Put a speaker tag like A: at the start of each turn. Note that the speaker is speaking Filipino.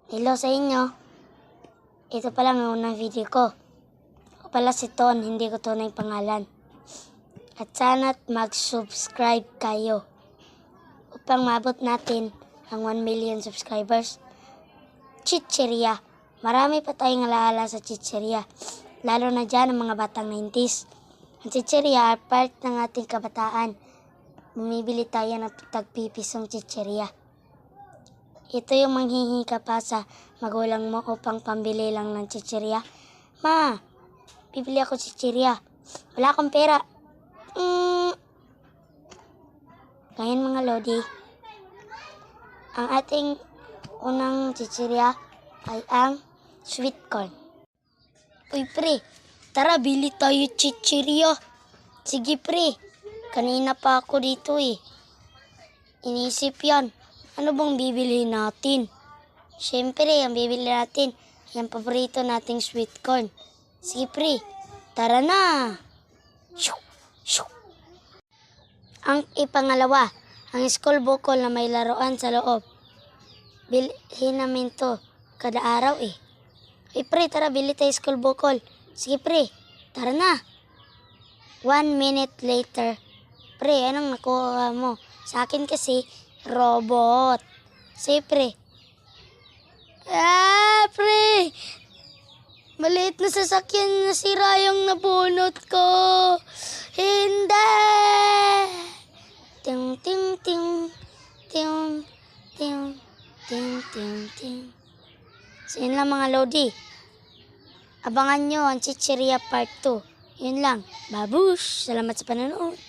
A: Hello sa inyo. Ito pa lang ang unang video ko. Ako pala si Ton, hindi ko tunay pangalan. At sana't mag-subscribe kayo upang maabot natin ang 1 million subscribers. Chicheria. Marami pa tayong alaala sa chicheria. Lalo na dyan ang mga batang 90s. Ang chicheria ay part ng ating kabataan. Bumibili tayo ng tagpipisong chicheria. Ito yung manghihingi ka pa sa magulang mo upang pambili lang ng chicheria. Ma, bibili ako chicheria. Wala akong pera. Ngayon mga lodi, ang ating unang chicheria ay ang sweet corn. Uy pre, tara bili tayo chicheria. Sige pre, kanina pa ako dito Inisip yan. Ano bang bibili natin? Siyempre, ang bibili natin ay ang paborito nating sweet corn. Sige pre, tara na! Shoo! Shoo! Ang ipangalawa, ang school bukol na may laruan sa loob. Bilhin namin to kada araw pre, tara bili tayo school bukol. Sige pre, tara na! 1 minute later. Pre, anong nakuha mo? Sa akin kasi, robot. Say, pre. Pre! Maliit na sasakyan na sira yung nabunot ko. Hindi! Ting, ting, ting. Ting, ting, ting, ting, ting. So, yun lang mga lodi. Abangan nyo ang Chicheria Part 2. Yun lang. Babush! Salamat sa panonood.